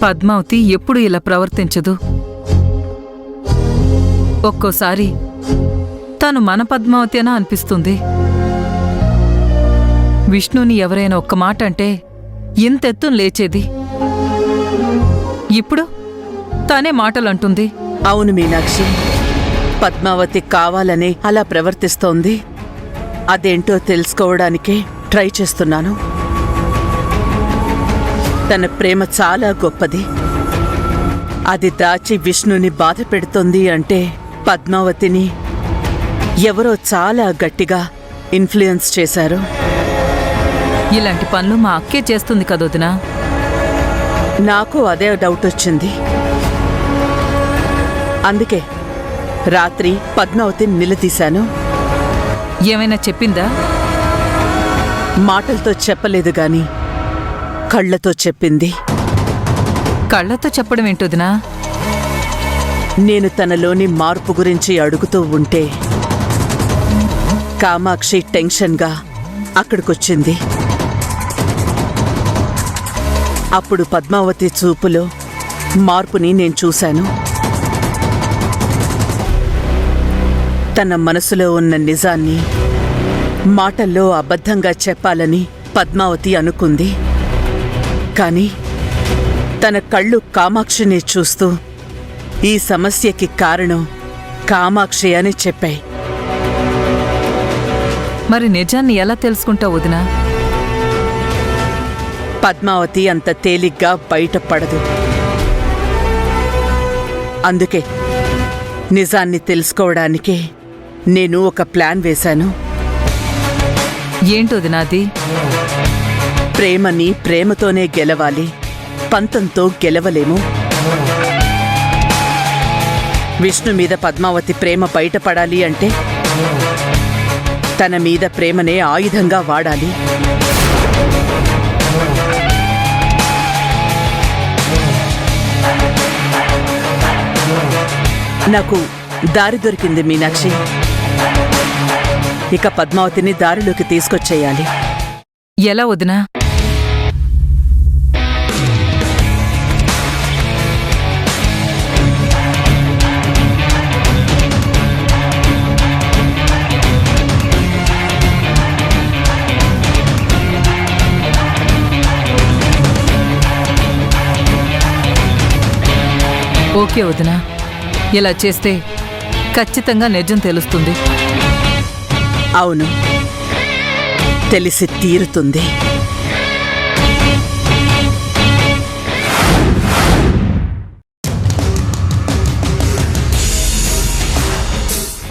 పద్మావతి ఎప్పుడు ఇలా ప్రవర్తించదు. ఒక్కోసారి తను మన పద్మావతి అనా అనిపిస్తుంది. విష్ణుని ఎవరైనా ఒక్క మాట అంటే ఇంతెత్తున లేచేది. ఇప్పుడు తానే మాటలంటుంది. అవును మీనాక్షి, పద్మావతి కావాలనే అలా ప్రవర్తిస్తోంది. అదేంటో తెలుసుకోవడానికే ట్రై చేస్తున్నాను. తన ప్రేమ చాలా గొప్పది. అది దాచి విష్ణుని బాధ పెడుతోంది అంటే పద్మావతిని ఎవరో చాలా గట్టిగా ఇన్ఫ్లుయెన్స్ చేశారు. ఇలాంటి పనులు మా అక్కే చేస్తుంది కదొదినా. నాకు అదే డౌట్ వచ్చింది. అందుకే రాత్రి పద్మావతిని నిలదీశాను. ఏమైనా చెప్పిందా? మాటలతో చెప్పలేదు గాని కళ్లతో చెప్పింది. కళ్లతో చెప్పడం ఏంటొదినా? నేను తనలోని మార్పు గురించి అడుగుతూ ఉంటే కామాక్షి టెన్షన్గా అక్కడికొచ్చింది. అప్పుడు పద్మావతి చూపులో మార్పుని నేను చూశాను. తన మనసులో ఉన్న నిజాన్ని మాటల్లో అబద్ధంగా చెప్పాలని పద్మావతి అనుకుంది. కానీ తన కళ్ళు కామాక్షిని చూస్తూ ఈ సమస్యకి కారణం కామాక్షి అని చెప్పాయి. మరి నిజాన్ని ఎలా తెలుసుకుంటావు వదినా? పద్మావతి అంత తేలిగ్గా బయటపడదు. అందుకే నిజాన్ని తెలుసుకోవడానికే నేను ఒక ప్లాన్ వేశాను. ఏంటొదినాది? ప్రేమని ప్రేమతోనే గెలవాలి, పంతంతో గెలవలేము. విష్ణు మీద పద్మావతి ప్రేమ బయటపడాలి అంటే తన మీద ప్రేమనే ఆయుధంగా వాడాలి. నాకు దారి దొరికింది మీనాక్షి. ఇక పద్మావతిని దారిలోకి తీసుకొచ్చేయాలి. ఎలా వదినా? ఓకే వదినా, ఇలా చేస్తే ఖచ్చితంగా నిజం తెలుస్తుంది. అవును, తెలిసి తీరుతుంది.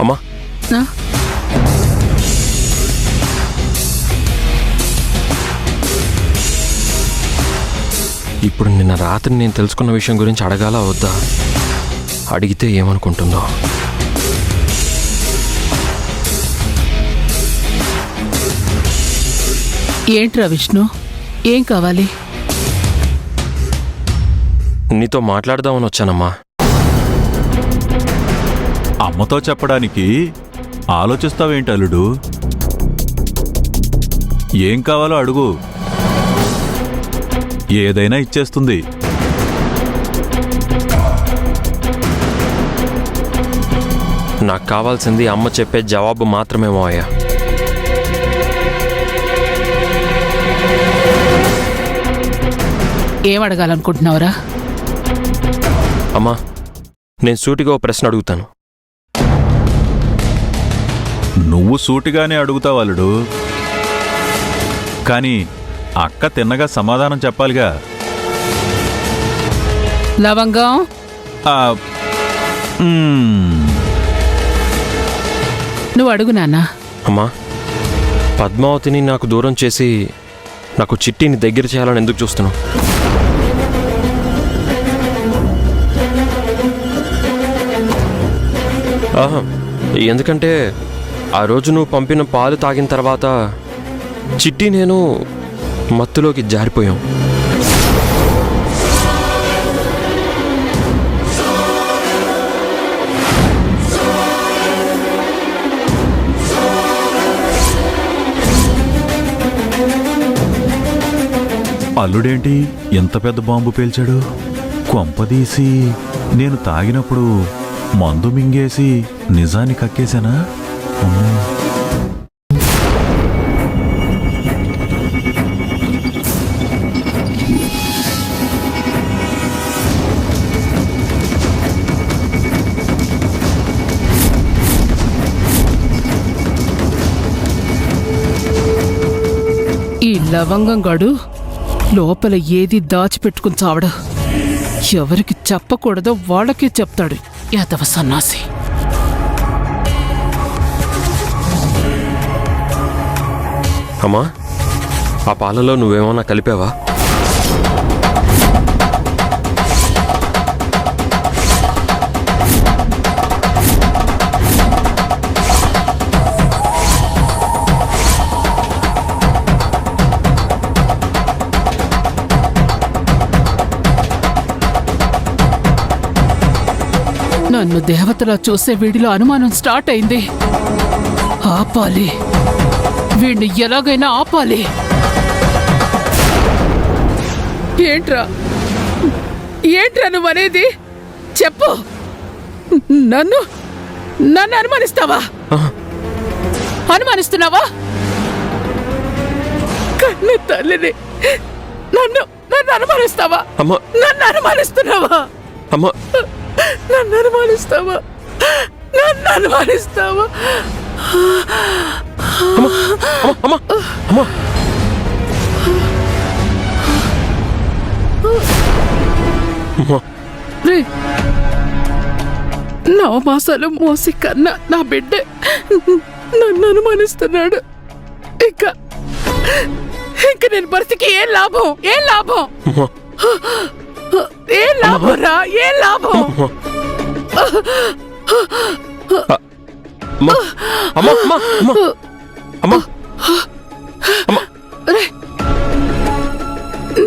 అమ్మా, ఇప్పుడు నిన్న రాత్రి నేను తెలుసుకున్న విషయం గురించి అడగాలా వద్దా? అడిగితే ఏమనుకుంటుందో. ఏంట్రా విష్ణు, ఏం కావాలి? నీతో మాట్లాడదామని వచ్చానమ్మా. అమ్మతో చెప్పడానికి ఆలోచిస్తావేంటి అల్లుడు? ఏం కావాలో అడుగు, ఏదైనా ఇచ్చేస్తుంది. నాకు కావాల్సింది అమ్మ చెప్పే జవాబు మాత్రమే మావయ్య. ఏం అడగాలనుకుంటున్నావురా? అమ్మా, నేను సూటిగా ఓ ప్రశ్న అడుగుతాను. నువ్వు సూటిగానే అడుగుతావు అల్లుడు, కానీ అక్క తిన్నగా సమాధానం చెప్పాలిగా. లవంగం, ఆ, నువ్వు అడుగు నాన్నా. అమ్మా, పద్మావతిని నాకు దూరం చేసి నాకు చిట్టిని దగ్గర చేయాలని ఎందుకు చూస్తున్నావు? ఎందుకంటే ఆ రోజు నువ్వు పంపిన పాలు తాగిన తర్వాత చిట్టి నేను మత్తులోకి జారిపోయాం. అల్లుడేంటి ఎంత పెద్ద బాంబు పేల్చాడు? కొంపదీసి నేను తాగినప్పుడు మందు మింగేసి నిజాన్ని కక్కేశానా? అమ్మో. ఈ లవంగం గడు లోపల ఏది దాచిపెట్టుకుని చావడు. ఎవరికి చెప్పకూడదో వాళ్ళకే చెప్తాడు యాదవ సన్నాసి. అమ్మా, ఆ పాలలో నువ్వేమన్నా కలిపావా? నన్ను దేవతలా చూసే వీడిలో అనుమానం స్టార్ట్ అయింది. ఆపాలి, వీడిని ఎలాగైనా ఆపాలి. ఏంట్రా ఏంట్రా నువ్వనేది? చెప్పు. నన్ను నన్ను అనుమానిస్తావా? అనుమానిస్తున్నావా? కన్ను తల్లిని నన్ను నన్ను అనుమానిస్తావా? నన్ను అనుమానిస్తున్నావా? నన్ను అనుమానిస్తావా? నన్ను అనుమానిస్తావా? నవమాసాలు మోసి కన్నా నా బిడ్డ నన్ను అనుమానిస్తున్నాడు. ఇంకా నేను బ్రతికి ఏం లాభం? ఏం లాభం? ఏం లాభం రా? ఏం లాభం?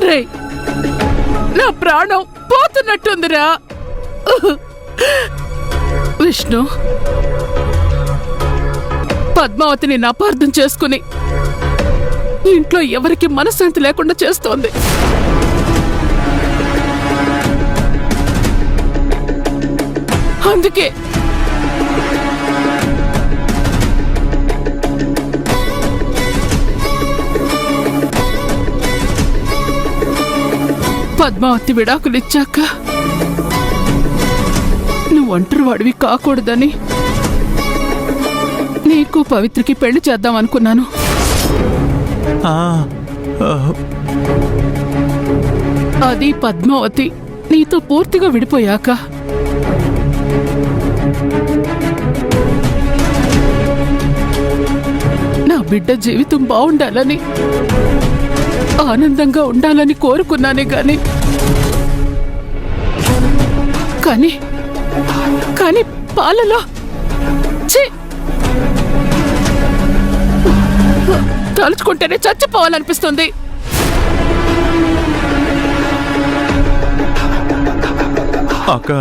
రే, నా ప్రాణం పోతున్నట్టుందిరా. విష్ణు, పద్మావతిని అపార్థం చేసుకుని ఇంట్లో ఎవరికి మనశ్శాంతి లేకుండా చేస్తోంది. అందుకే పద్మావతి విడాకులిచ్చాక నువ్వు ఒంటరి వాడివి కాకూడదని నీకు పవిత్రకి పెళ్లి చేద్దాం అనుకున్నాను. అది పద్మావతి నీతో పూర్తిగా విడిపోయాక నా బిడ్డ జీవితం బాగుండాలని, ఆనందంగా ఉండాలని కోరుకున్నానే గాని కానీ పాలలో తలుచుకుంటేనే చచ్చిపోవాలనిపిస్తుంది. అక్క,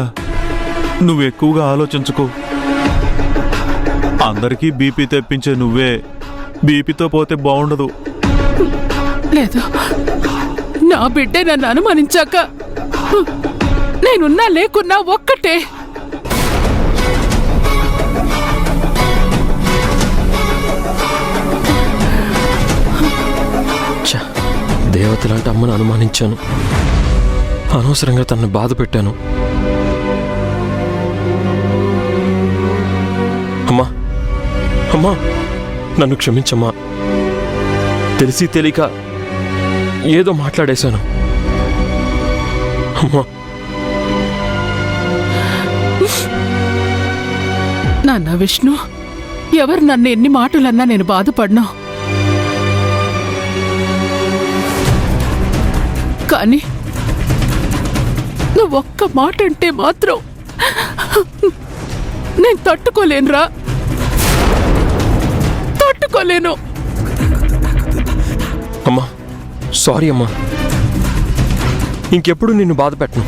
నువ్వు ఎక్కువగా ఆలోచించుకో. అందరికీ బీపీ తెప్పించే నువ్వే బీపీతో పోతే బాగుండదు. లేదు, నా బిడ్డే నన్ను అనుమానించాక నేనున్నా లేకున్నా ఒక్కటే. దేవతలాంటి అమ్మను అనుమానించాను. అనవసరంగా తనను బాధ పెట్టాను. అమ్మా, అమ్మా, నన్ను క్షమించమ్మా. తెలిసి తెలియక ఏదో మాట్లాడేశాను. అమ్మా, నాన్న విష్ణు, ఎవరు నన్ను ఎన్ని మాటలన్నా నేను బాధపడ్నా. కానీ నువ్వు ఒక్క మాట అంటే మాత్రం నేను తట్టుకోలేనురా, తట్టుకోలేను. అమ్మా, సారీ అమ్మా. ఇంకెప్పుడు నిన్ను బాధ పెట్టను.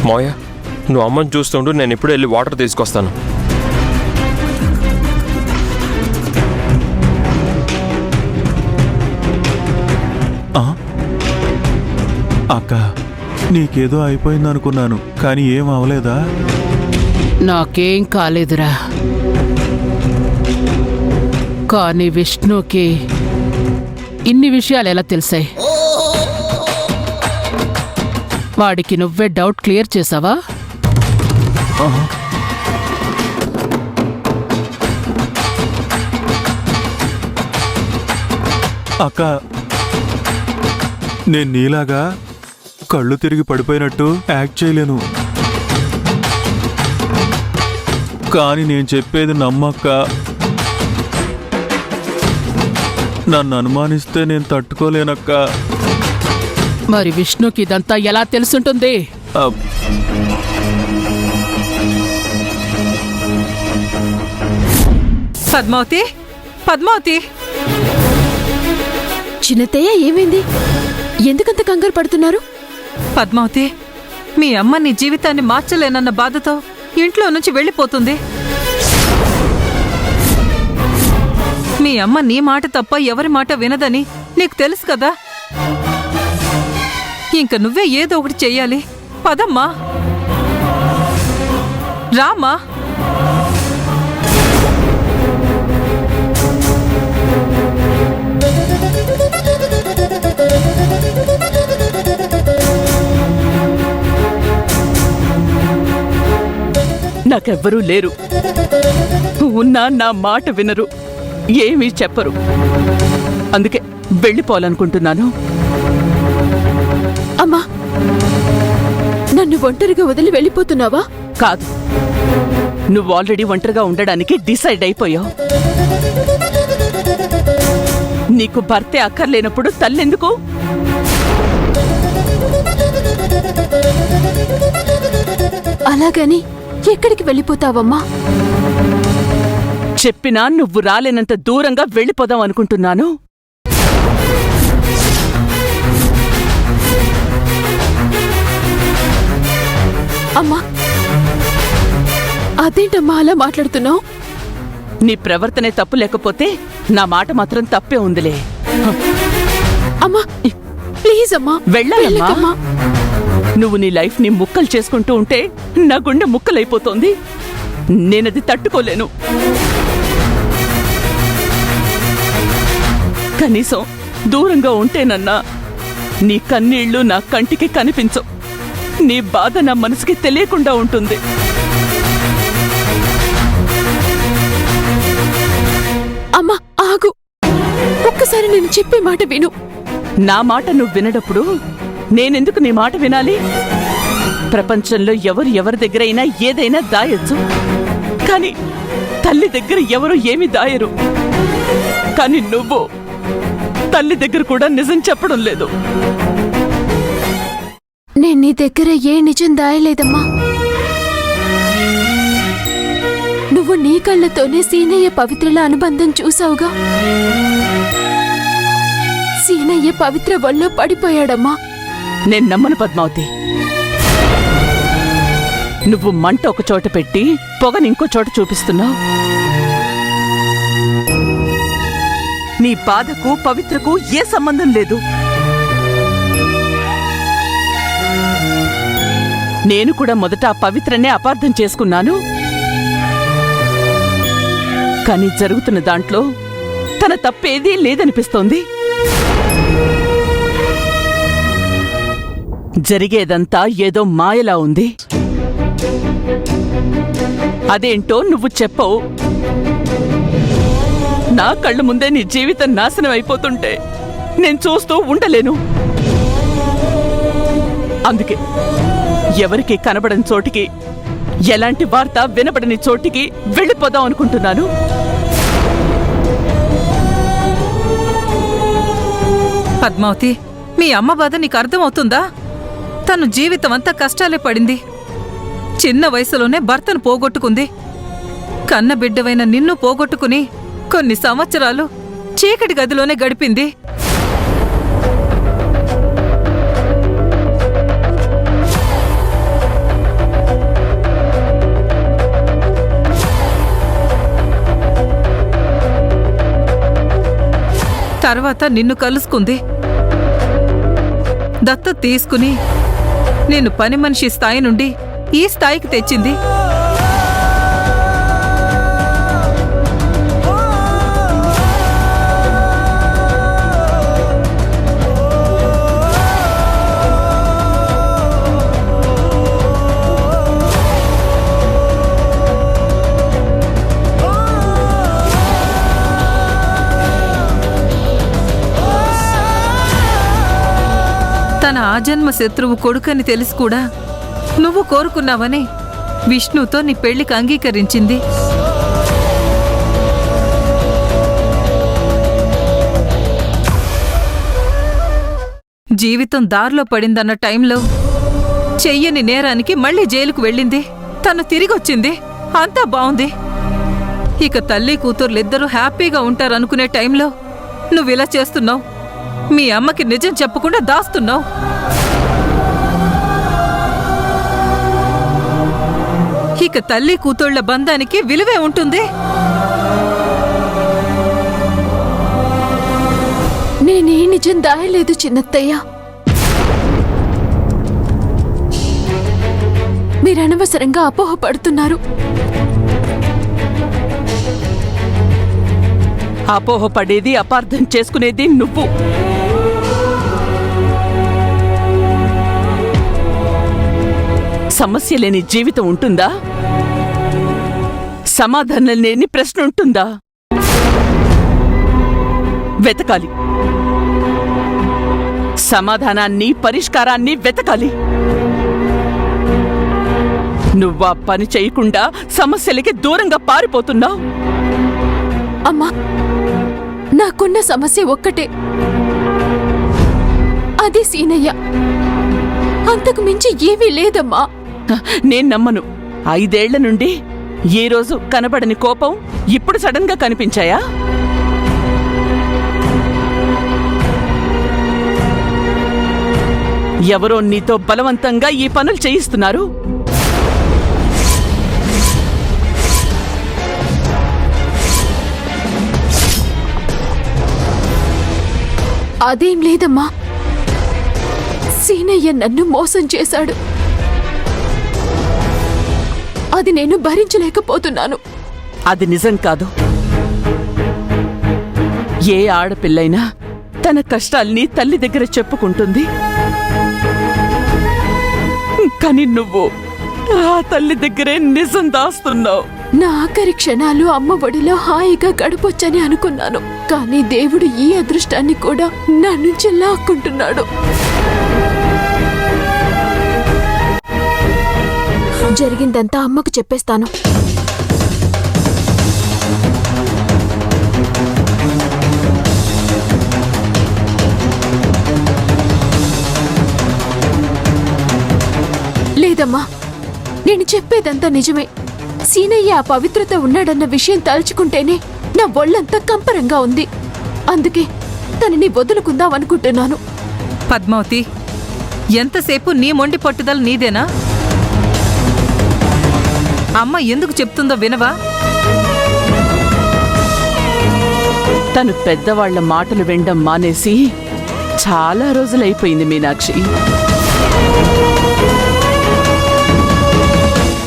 మావయ్య, నువ్వు అమ్మని చూస్తుండు, నేను ఎప్పుడు వెళ్ళి వాటర్ తీసుకొస్తాను. నీకేదో అయిపోయిందనుకున్నాను, కానీ ఏం అవలేదా? నాకేం కాలేదురా. కానీ విష్ణుకి ఇన్ని విషయాలు ఎలా తెలిసాయి? వాడికి నువ్వే డౌట్ క్లియర్ చేసావా? అక్క, నేను నీలాగా కళ్ళు తిరిగి పడిపోయినట్టు యాక్ట్ చేయలేను. కానీ నేను చెప్పేది నమ్మక్క. నన్ను అనుమానిస్తే నేను తట్టుకోలేనక్క. మరి విష్ణుకి ఇదంతా ఎలా తెలుసుంటుంది? అబ్- పద్మావతి, పద్మావతి, చిన్నతయ్య ఏమైంది? ఎందుకంత కంగారు పడుతున్నారు? పద్మావతి, మీ అమ్మ నీ జీవితాన్ని మార్చలేనన్న బాధతో ఇంట్లో నుంచి వెళ్ళిపోతుంది. మీ అమ్మ నీ మాట తప్ప ఎవరి మాట వినదని నీకు తెలుసు కదా. ఇంక నువ్వే ఏదో ఒకటి చెయ్యాలి. పదమ్మా, రామ్మా. నాకెవ్వరూ లేరు. ఉన్నా నా మాట వినరు, ఏమీ చెప్పరు. అందుకే వెళ్ళిపోవాలనుకుంటున్నాను. అమ్మా, నన్ను ఒంటరిగా వదిలి వెళ్ళిపోతున్నావా? కాదు, నువ్వు ఆల్రెడీ ఒంటరిగా ఉండడానికి డిసైడ్ అయిపోయావు. నీకు భర్తే అక్కర్లేనప్పుడు తల్లెందుకు? అలాగని ఎక్కడికి వెళ్ళిపోతావమ్మా? చెప్పినా నువ్వు రాలేనంత దూరంగా వెళ్ళిపోదాం అనుకుంటున్నాను. అమ్మా, అదేంటమ్మా అలా మాట్లాడుతున్నావు? నీ ప్రవర్తనే తప్పు లేకపోతే నా మాట మాత్రం తప్పే ఉందిలే. అమ్మా, ప్లీజ్ అమ్మా, వెళ్ళాలమ్మా. వెళ్ళకమ్మా. నువ్వు నీ లైఫ్ ని ముక్కలు చేసుకుంటూ ఉంటే నా గుండె ముక్కలైపోతోంది. నేనది తట్టుకోలేను. కనీసం దూరంగా ఉంటేనన్నా నీ కన్నీళ్లు నా కంటికి కనిపించవు. నీ బాధ నా మనసుకి తెలియకుండా ఉంటుంది. అమ్మా, ఆగు. ఒక్కసారి నేను చెప్పే మాట విను. నా మాట నువ్వు వినడప్పుడు నేనెందుకు నీ మాట వినాలి? ప్రపంచంలో ఎవరి దగ్గరైనా ఏదైనా దాయొచ్చు, కానీ తల్లి దగ్గర ఎవరు ఏమి దాయరు. కానీ నువ్వు తల్లి దగ్గర కూడా నిజం చెప్పడం లేదు. నేను నీ దగ్గర ఏ నిజం దాయలేదమ్మా. నువ్వు నీ కళ్ళతోనే సీనయ్య పవిత్రల అనుబంధం చూసావుగా. సీనయ్య పవిత్ర వల్ల పడిపోయాడమ్మా. నేను నమ్మను పద్మావతి. నువ్వు మంట ఒక చోట పెట్టి పొగని ఇంకో చోట చూపిస్తున్నావు. నీ బాధకు పవిత్రకు ఏ సంబంధం లేదు. నేను కూడా మొదట ఆ పవిత్రనే అపార్థం చేసుకున్నాను. కానీ జరుగుతున్న దాంట్లో తన తప్పేదీ లేదనిపిస్తోంది. జరిగేదంతా ఏదో మాయలా ఉంది. అదేంటో నువ్వు చెప్పవు. నా కళ్ళ ముందే నీ జీవితం నాశనం అయిపోతుంటే నేను చూస్తూ ఉండలేను. అందుకే ఎవరికి కనబడని చోటికి, ఎలాంటి వార్త వినబడని చోటికి వెళ్ళిపోదాం అనుకుంటున్నాను. పద్మావతి, మీ అమ్మ బాధ నీకు అర్థమవుతుందా? తను జీవితం అంతా కష్టాలే పడింది. చిన్న వయసులోనే భర్తను పోగొట్టుకుంది. కన్న బిడ్డవైన నిన్ను పోగొట్టుకుని కొన్ని సంవత్సరాలు చీకటి గదిలోనే గడిపింది. తర్వాత నిన్ను కలుసుకుంది. దత్తత తీసుకుని నిన్ను పని మనిషి స్థాయి నుండి ఈ స్థాయికి తెచ్చింది. తన ఆజన్మ శత్రువు కొడుకని తెలిసి కూడా నువ్వు కోరుకున్నావని విష్ణుతో నీ పెళ్లికి అంగీకరించింది. జీవితం దారిలో పడిందన్న టైంలో చెయ్యని నేరానికి మళ్ళీ జైలుకు వెళ్ళింది. తను తిరిగొచ్చింది. అంతా బావుంది. ఇక తల్లి కూతుర్లిద్దరూ హ్యాపీగా ఉంటారనుకునే టైంలో నువ్విలా చేస్తున్నావు. మీ అమ్మకి నిజం చెప్పకుండా దాస్తున్నావు. ఇక తల్లి కూతుళ్ల బంధానికి విలువే ఉంటుంది. నేనే నిజం దాయలేదు చిన్నత్తయ్య. మీరనవసరంగా అపోహపడుతున్నారు. అపోహపడేది, అపార్థం చేసుకునేది నువ్వు. సమస్య లేని జీవితం ఉంటుందా? సమాధానం లేని ప్రశ్న ఉంటుందా? వెతకాలి. సమాధానాన్ని, పరిష్కారాన్ని వెతకాలి. నువ్వా పని చేయకుండా సమస్యలకి దూరంగా పారిపోతున్నావు. అమ్మా, నాకున్న సమస్య ఒక్కటే, అది సీనయ్య. అంతకు మించి ఏమీ లేదమ్మా. నేను నమ్మను. 5 ఏళ్ల నుండి ఏ రోజు కనబడని కోపం ఇప్పుడు సడన్ గా కనిపించాయా? ఎవరో నీతో బలవంతంగా ఈ పనులు చేయిస్తున్నారు. అదేం లేదమ్మా. సీనయ్య నన్ను మోసం చేశాడు. అది నేను భరించలేకపోతున్నాను. అది నిజం కాదు. ఏ ఆడపిల్లైనా తన కష్టాల్ని తల్లి దగ్గర చెప్పుకుంటుంది. కానీ నువ్వు ఆ తల్లి దగ్గరే నిజం దాస్తున్నావు. నా ఆఖరి క్షణాలు అమ్మ ఒడిలో హాయిగా గడపొచ్చని అనుకున్నాను. కానీ దేవుడు ఈ అదృష్టాన్ని కూడా నా నుంచి లాక్కుంటున్నాడు. జరిగిందంతా అమ్మకు చెప్పేస్తాను. లేదమ్మా, నేను చెప్పేదంతా నిజమే. సీనయ్య ఆ పవిత్రత ఉన్నాడన్న విషయం తలుచుకుంటేనే నా ఒళ్ళంతా కంపరంగా ఉంది. అందుకే తనని వదులుకుందాం అనుకుంటున్నాను. పద్మావతి, ఎంతసేపు నీ మొండి పట్టుదల నీదేనా? అమ్మ ఎందుకు చెప్తుందో వినవా? తను పెద్దవాళ్ల మాటలు వినడం మానేసి చాలా రోజులైపోయింది మీనాక్షి.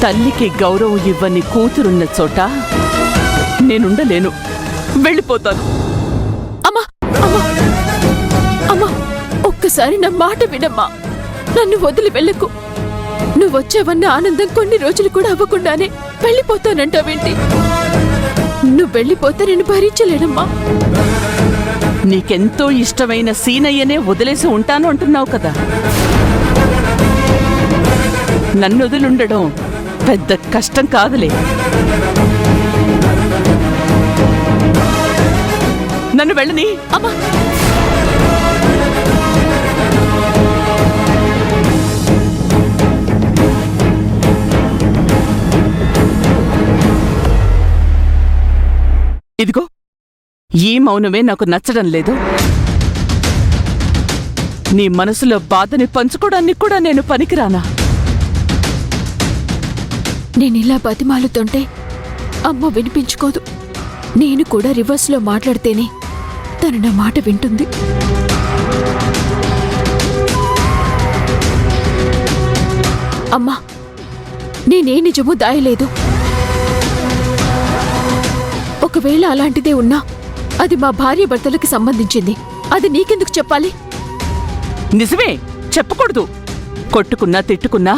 తల్లికి గౌరవం ఇవ్వని కూతురున్న చోట నేనుండలేను. వెళ్ళిపోతాను. అమ్మా అమ్మా అమ్మా, ఒక్కసారి నా మాట వినమ్మా. నన్ను వదిలి వెళ్ళకు. నువ్వొచ్చావన్న ఆనందం కొన్ని రోజులు కూడా అవ్వకుండానే వెళ్ళిపోతానంటావేంటి? నువ్వు వెళ్ళిపోతే నేను భరించలేనమ్మా. నీకెంతో ఇష్టమైన సీనయ్యనే వదిలేసి ఉంటాను అంటున్నావు కదా. నన్ను వదిలుండడం పెద్ద కష్టం కాదులే. నన్ను వెళ్ళని. అమ్మా, ఇదిగో ఈ మౌనమే నాకు నచ్చడం లేదు. నీ మనసులో బాధని పంచుకోవడానికి కూడా నేను పనికిరానా? నేనిలా బతిమాలుతుంటే అమ్మ వినిపించుకోదు. నేను కూడా రివర్స్లో మాట్లాడితేనే తను నా మాట వింటుంది. అమ్మా, నేనే నిజమూ దాయలేదు. ఒకవేళ అలాంటిదే ఉన్నా అది మా భార్యాభర్తలకి సంబంధించింది. అది నీకెందుకు చెప్పాలి? నిజమే, చెప్పకూడదు. కొట్టుకున్నా తిట్టుకున్నా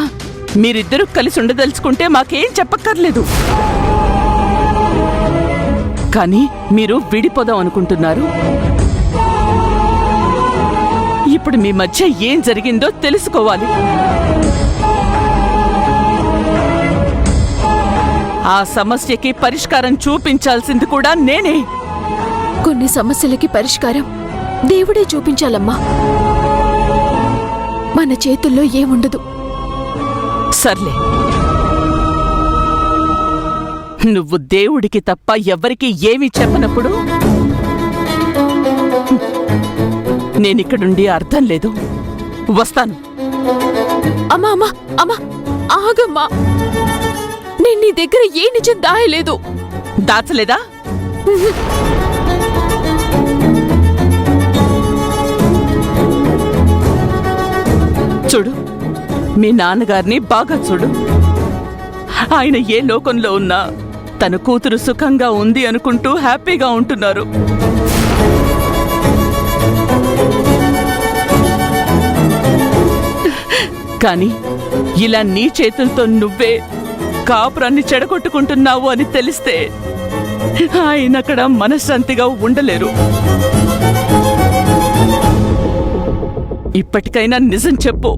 మీరిద్దరూ కలిసి ఉండదలుచుకుంటే మాకేం చెప్పక్కర్లేదు. కానీ మీరు విడిపోదాం అనుకుంటున్నారు. ఇప్పుడు మీ మధ్య ఏం జరిగిందో తెలుసుకోవాలి. ఆ సమస్యకి పరిష్కారం చూపించాల్సింది కూడా నేనే. కొన్ని సమస్యలకి పరిష్కారం దేవుడే చూపించాలమ్మా. మన చేతుల్లో ఏముండదు. సర్లే, నువ్వు దేవుడికి తప్ప ఎవ్వరికీ ఏమీ చెప్పనప్పుడు నేనిక్కడుండి అర్థం లేదు. వస్తాను. అమ్మా అమ్మా అమ్మా, ఆగమ్మా. నేను నీ దగ్గర ఏ నిజం దాయలేదు. దాచలేదా? చూడు, మీ నాన్నగారిని బాగా చూడు. ఆయన ఏ లోకంలో ఉన్నా తన కూతురు సుఖంగా ఉంది అనుకుంటూ హ్యాపీగా ఉంటున్నారు. కానీ ఇలా నీ చేతులతో నువ్వే కాపురాన్ని చెడగొట్టుకుంటున్నావు అని తెలిస్తే ఆయన అక్కడ మనశ్శాంతిగా ఉండలేరు. ఇప్పటికైనా నిజం చెప్పు.